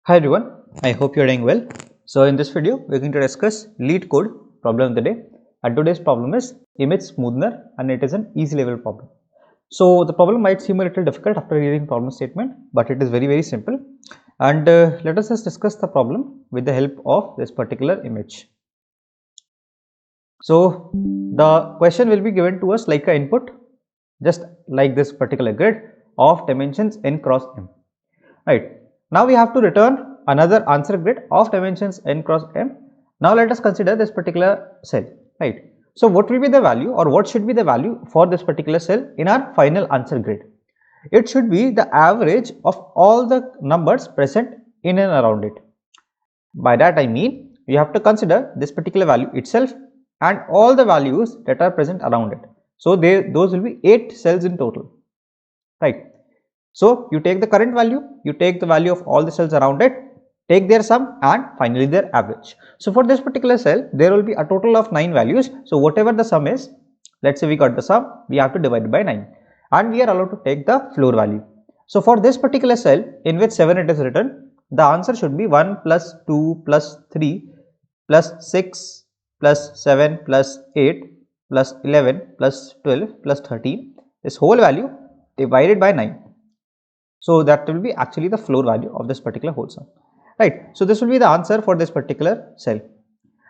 Hi everyone, I hope you are doing well. So in this video, we are going to discuss Leetcode problem of the day. And today's problem is image smoother, and it is an easy level problem. So the problem might seem a little difficult after reading problem statement, but it is very simple. And let us just discuss the problem with the help of this particular image. So the question will be given to us like an input, just like this particular grid of dimensions n cross m. Right. Now we have to return another answer grid of dimensions n cross m. Now let us consider this particular cell. Right. So what will be the value, or what should be the value for this particular cell in our final answer grid? It should be the average of all the numbers present in and around it. By that I mean you have to consider this particular value itself and all the values that are present around it. So those will be 8 cells in total. Right. So you take the current value, you take the value of all the cells around it, take their sum, and finally their average. So for this particular cell, there will be a total of 9 values. So whatever the sum is, let's say we got the sum, we have to divide it by 9, and we are allowed to take the floor value. So for this particular cell in which 7 it is written, the answer should be 1 plus 2 plus 3 plus 6 plus 7 plus 8 plus 11 plus 12 plus 13, this whole value divided by 9. So that will be actually the floor value of this particular whole sum, right? So this will be the answer for this particular cell.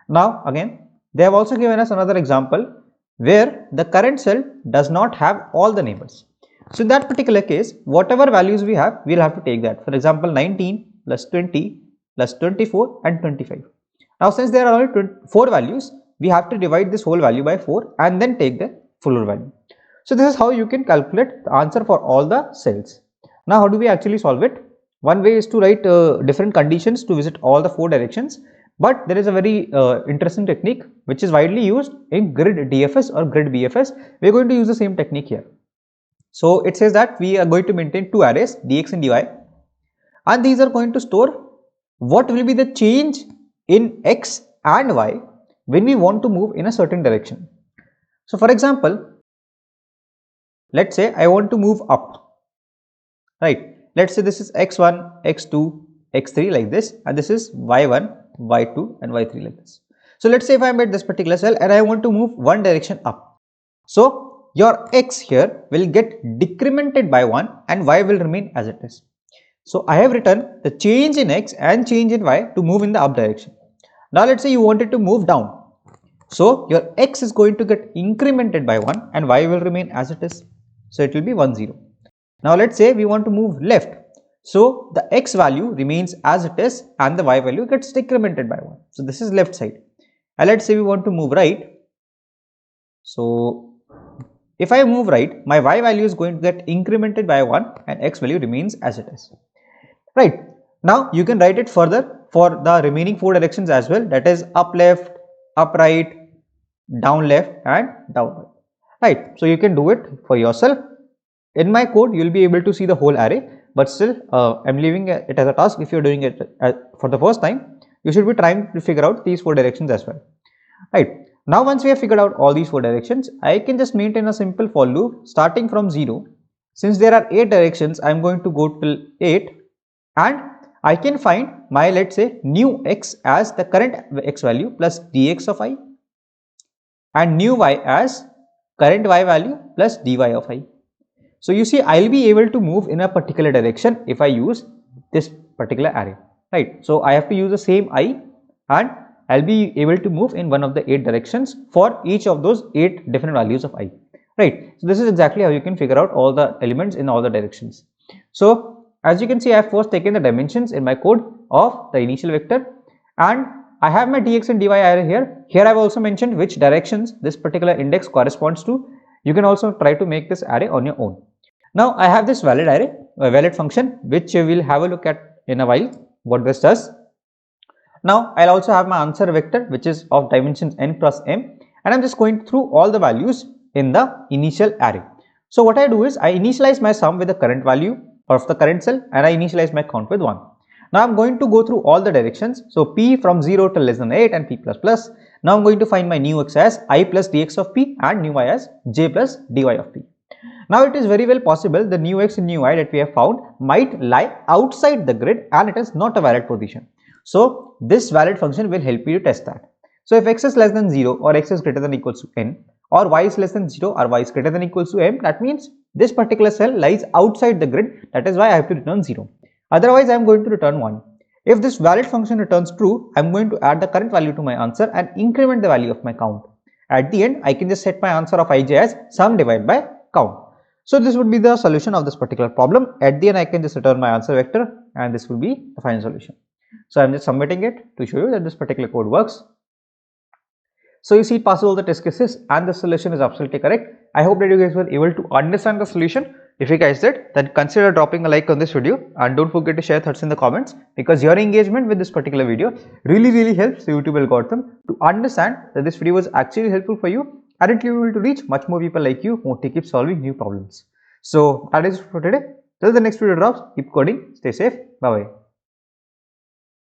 Now again, they have also given us another example where the current cell does not have all the neighbors. So in that particular case, whatever values we have, we'll have to take that. For example, 19 plus 20 plus 24 and 25. Now since there are only 4 values, we have to divide this whole value by 4 and then take the floor value. So this is how you can calculate the answer for all the cells. Now how do we actually solve it? One way is to write different conditions to visit all the 4 directions, but there is a very interesting technique which is widely used in grid DFS or grid BFS. We are going to use the same technique here. So it says that we are going to maintain 2 arrays dx and dy, and these are going to store what will be the change in x and y when we want to move in a certain direction. So for example, let's say I want to move up. Right, let's say this is x1, x2, x3 like this, and this is y1, y2 and y3 like this. So let's say if I am at this particular cell and I want to move one direction up. So your x here will get decremented by 1 and y will remain as it is. So I have written the change in x and change in y to move in the up direction. Now let's say you wanted to move down. So your x is going to get incremented by 1 and y will remain as it is. So it will be 1, 0. Now let's say we want to move left. So the x value remains as it is and the y value gets decremented by 1. So this is left side. And let's say we want to move right. So if I move right, my y value is going to get incremented by 1 and x value remains as it is. Right. Now you can write it further for the remaining 4 directions as well, that is up left, up right, down left and down right. Right. So you can do it for yourself. In my code, you will be able to see the whole array, but still I am leaving it as a task. If you are doing it for the first time, you should be trying to figure out these 4 directions as well. Right. Now once we have figured out all these 4 directions, I can just maintain a simple for loop starting from 0. Since there are 8 directions, I am going to go till 8 and I can find my, let's say, new x as the current x value plus dx of I and new y as current y value plus dy of I. So you see, I'll be able to move in a particular direction if I use this particular array, right? So I have to use the same I and I'll be able to move in one of the 8 directions for each of those 8 different values of I, right? So this is exactly how you can figure out all the elements in all the directions. So as you can see, I have first taken the dimensions in my code of the initial vector and I have my dx and dy array here. Here I have also mentioned which directions this particular index corresponds to. You can also try to make this array on your own. Now I have this valid array, a valid function, which we will have a look at in a while what this does. Now I'll also have my answer vector, which is of dimensions n cross m, and I'm just going through all the values in the initial array. So what I do is I initialize my sum with the current value of the current cell and I initialize my count with 1. Now I'm going to go through all the directions. So p from 0 to less than 8 and p plus plus. Now I'm going to find my new x as I plus dx of p and new y as j plus dy of p. Now it is very well possible the new x and new y that we have found might lie outside the grid and it is not a valid position. So this valid function will help you to test that. So if x is less than 0 or x is greater than or equals to n, or y is less than 0 or y is greater than or equals to m, that means this particular cell lies outside the grid. That is why I have to return 0. Otherwise I am going to return 1. If this valid function returns true, I am going to add the current value to my answer and increment the value of my count. At the end, I can just set my answer of ij as sum divided by count. So this would be the solution of this particular problem. At the end, I can just return my answer vector and this will be the final solution. So I am just submitting it to show you that this particular code works. So you see it passes all the test cases and the solution is absolutely correct. I hope that you guys were able to understand the solution. If you guys did, then consider dropping a like on this video and don't forget to share thoughts in the comments, because your engagement with this particular video really helps the YouTube algorithm to understand that this video was actually helpful for you and it will be able to reach much more people like you who want to keep solving new problems. So that is it for today. Till the next video drops, keep coding, stay safe, bye bye.